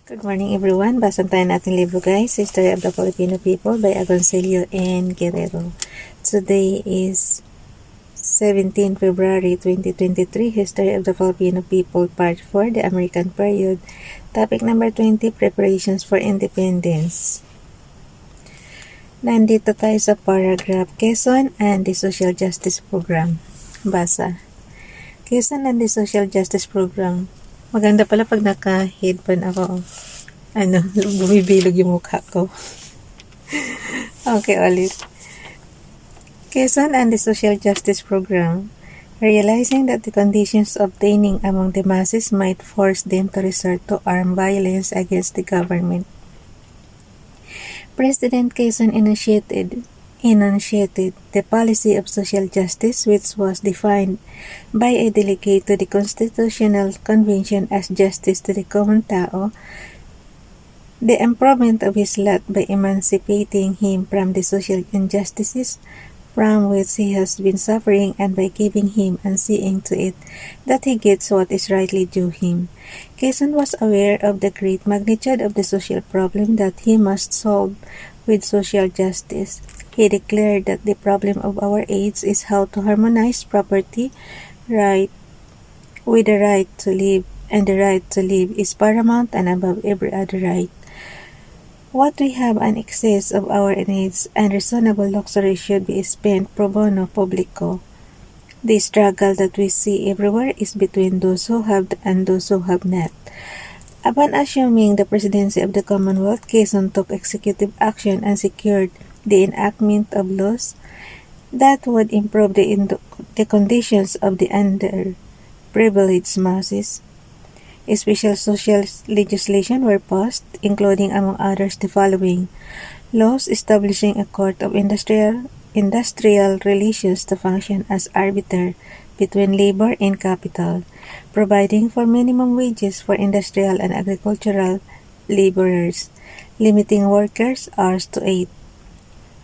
Good morning everyone. Basahin tayo natin libro guys. History of the Filipino People by Agoncillo and Guerrero. Today is 17 February 2023. History of the Filipino People Part 4, the American Period. Topic number 20, Preparations for Independence. Nandito tayo sa paragraph, Quezon and the Social Justice Program. Basa. Quezon and the Social Justice Program. Maganda pala pag naka-headphone ako. Bumibilog yung mukha ko. Okay, ulit. Quezon and the Social Justice Program. Realizing that the conditions obtaining among the masses might force them to resort to armed violence against the government, President Quezon enunciated the policy of social justice, which was defined by a delegate to the Constitutional Convention as justice to the common tao, the improvement of his lot by emancipating him from the social injustices from which he has been suffering, and by giving him and seeing to it that he gets what is rightly due him. Quezon was aware of the great magnitude of the social problem that he must solve with social justice. He declared that the problem of our age is how to harmonize property right with the right to live, and the right to live is paramount and above every other right. What we have an excess of our needs and reasonable luxury should be spent pro bono publico. The struggle that we see everywhere is between those who have and those who have not. Upon assuming the presidency of the Commonwealth, Quezon took executive action and secured the enactment of laws that would improve the conditions of the underprivileged masses. Special social legislation were passed, including among others the following: laws establishing a court of industrial relations to function as arbiter between labor and capital, providing for minimum wages for industrial and agricultural laborers, limiting workers' hours to 8,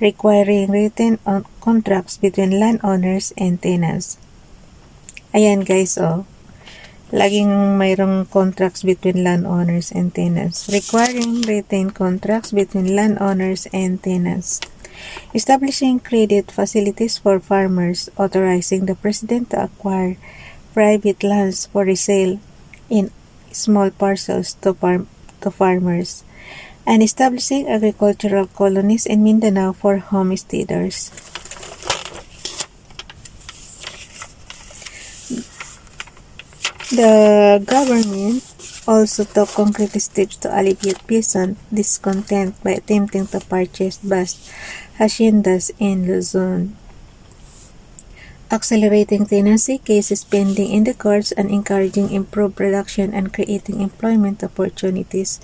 requiring written contracts between landowners and tenants. Ayan guys, laging mayroong contracts between landowners and tenants. Requiring written contracts between landowners and tenants. Establishing credit facilities for farmers, authorizing the president to acquire private lands for resale in small parcels to farmers. And establishing agricultural colonies in Mindanao for homesteaders. The government also took concrete steps to alleviate peasant discontent by attempting to purchase vast haciendas in Luzon, accelerating tenancy cases pending in the courts, and encouraging improved production and creating employment opportunities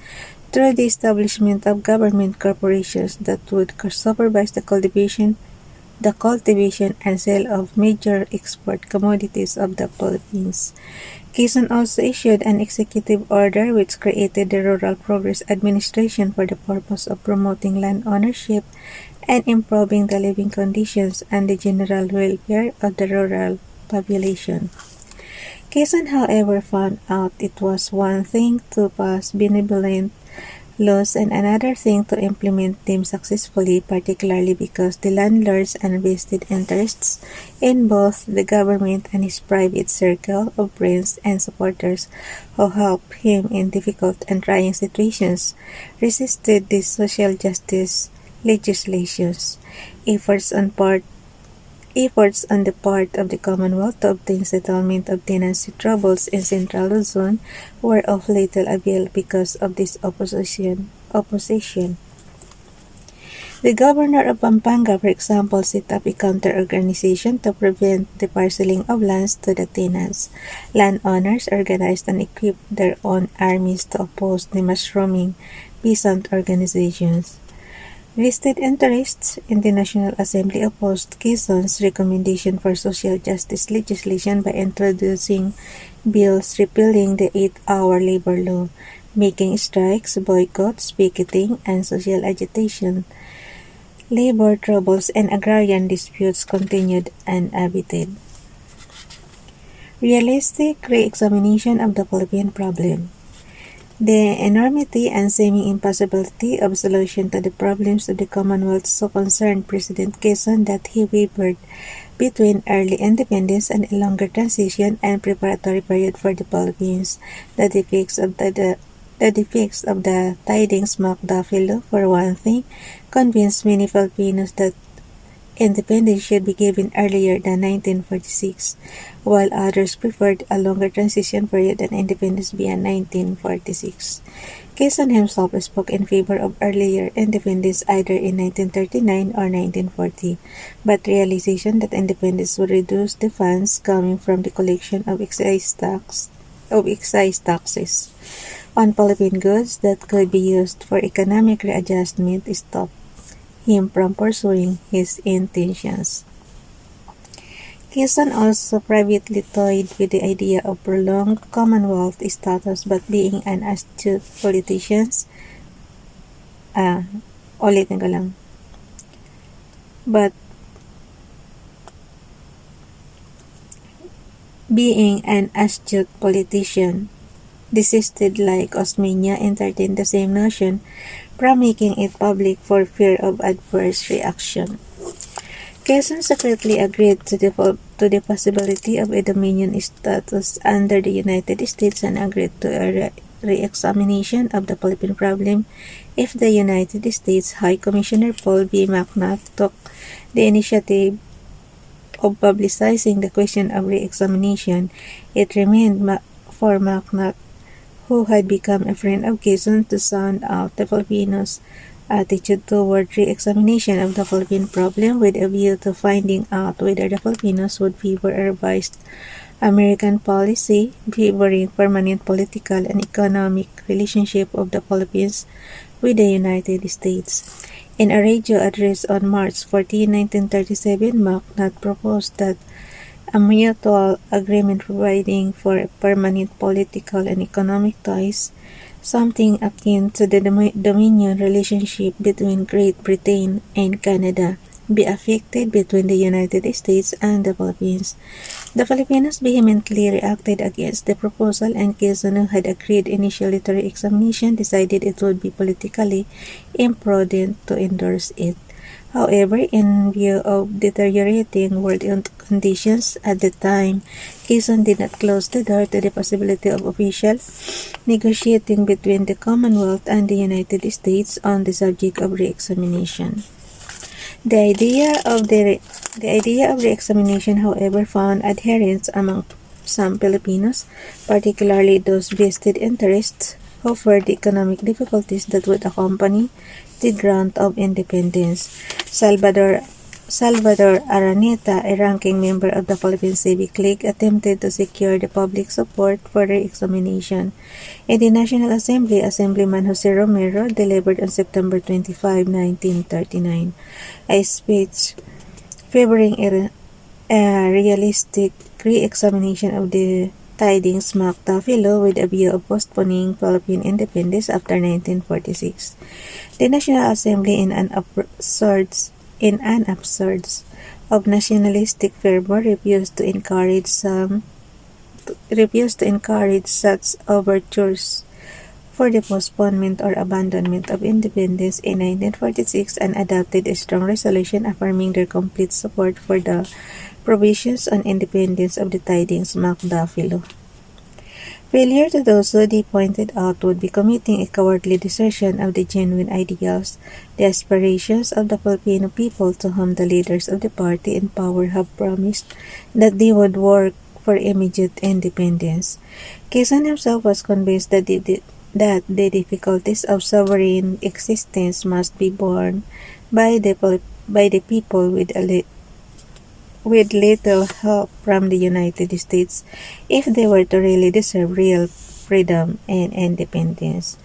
through the establishment of government corporations that would supervise the cultivation and sale of major export commodities of the Philippines. Quezon also issued an executive order which created the Rural Progress Administration for the purpose of promoting land ownership and improving the living conditions and the general welfare of the rural population. Quezon, however, found out it was one thing to pass benevolent laws and another thing to implement them successfully, particularly because the landlords and vested interests in both the government and his private circle of friends and supporters who helped him in difficult and trying situations resisted these social justice legislations. Efforts on the part of the Commonwealth to obtain settlement of tenancy troubles in Central Luzon were of little avail because of this opposition. The governor of Pampanga, for example, set up a counter-organization to prevent the parceling of lands to the tenants. Landowners organized and equipped their own armies to oppose the mushrooming peasant organizations. Vested interests in the National Assembly opposed Quezon's recommendation for social justice legislation by introducing bills repealing the 8-hour labor law, making strikes, boycotts, picketing, and social agitation. Labor troubles and agrarian disputes continued unabated. Realistic re-examination of the Philippine problem. The enormity and seeming impossibility of solution to the problems of the Commonwealth so concerned President Quezon that he wavered between early independence and a longer transition and preparatory period for the Philippines. The defects of the tidings mocked Buffalo, for one thing, convinced many Filipinos that independence should be given earlier than 1946, while others preferred a longer transition period than independence beyond 1946. Quezon himself spoke in favor of earlier independence either in 1939 or 1940, but realization that independence would reduce the funds coming from the collection of excise taxes on Philippine goods that could be used for economic readjustment stopped him from pursuing his intentions. Quezon also privately toyed with the idea of prolonged Commonwealth status, but being an astute politician, ulitin ko lang. But being an astute politician, desisted like Osmeña entertained the same notion from making it public for fear of adverse reaction. Quezon secretly agreed to the possibility of a dominion status under the United States and agreed to a re-examination of the Philippine problem if the United States High Commissioner Paul B. McNutt took the initiative of publicizing the question of re-examination. It remained for McNutt, who had become a friend of Quezon, to sound out the Filipinos' attitude toward re-examination of the Philippine problem with a view to finding out whether the Filipinos would favor a revised American policy favoring permanent political and economic relationship of the Philippines with the United States. In a radio address on March 14, 1937, McNutt proposed that a mutual agreement providing for permanent political and economic ties, something akin to the dominion relationship between Great Britain and Canada, be affected between the United States and the Philippines. The Filipinos vehemently reacted against the proposal, and Quezon, who had agreed initially to re-examination, decided it would be politically imprudent to endorse it. However, in view of deteriorating world conditions at the time, Quezon did not close the door to the possibility of official negotiating between the Commonwealth and the United States on the subject of re-examination. The idea of re-examination, however, found adherents among some Filipinos, particularly those vested interests who feared the economic difficulties that would accompany the grant of independence. Salvador Araneta, a ranking member of the Philippine Civic League, attempted to secure the public support for re-examination. In the National Assembly, Assemblyman Jose Romero delivered on September 25, 1939, a speech favoring a realistic re-examination of the tidings mocked Buffalo with a view of postponing Philippine independence after 1946. The National Assembly, in an absurd of nationalistic fervor, refused to encourage such overtures for the postponement or abandonment of independence in 1946 and adopted a strong resolution affirming their complete support for the provisions on independence of the tidings mocked Buffalo. Failure to do so, they pointed out, would be committing a cowardly desertion of the genuine ideals, the aspirations of the Filipino people, to whom the leaders of the party in power have promised that they would work for immediate independence. Quezon himself was convinced that the difficulties of sovereign existence must be borne by the people with little help from the United States if they were to really deserve real freedom and independence.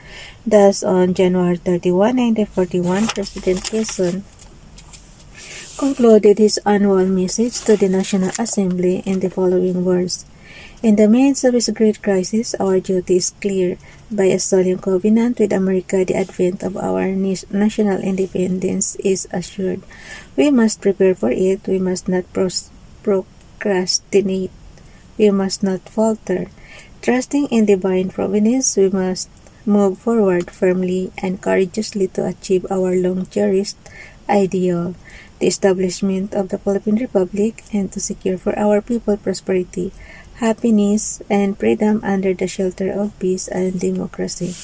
Thus, on January 31, 1941, President Quezon concluded his annual message to the National Assembly in the following words: "In the midst of this great crisis, our duty is clear. By a solemn covenant with America, the advent of our national independence is assured. We must prepare for it. We must not procrastinate. We must not falter. Trusting in divine providence, we must move forward firmly and courageously to achieve our long-cherished ideal, the establishment of the Philippine Republic, and to secure for our people prosperity, happiness, and freedom under the shelter of peace and democracy.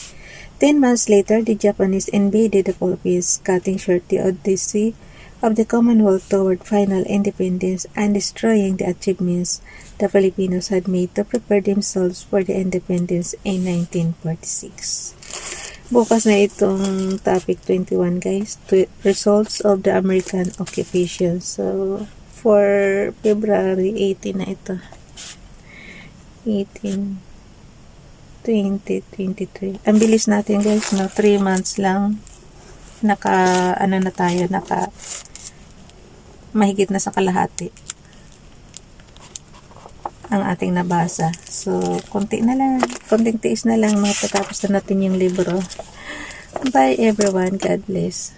10 months later, the Japanese invaded the Philippines, cutting short the odyssey of the Commonwealth toward final independence and destroying the achievements the Filipinos had made to prepare themselves for the independence in 1946. Bukas na itong topic 21 guys, results of the American occupation. So, for February 18 na ito. 18, 2023. Ang bilis natin guys, no? 3 months lang. Mahigit na sa kalahati ang ating nabasa. So, konting tiis na lang matapos na natin yung libro. Bye everyone. God bless.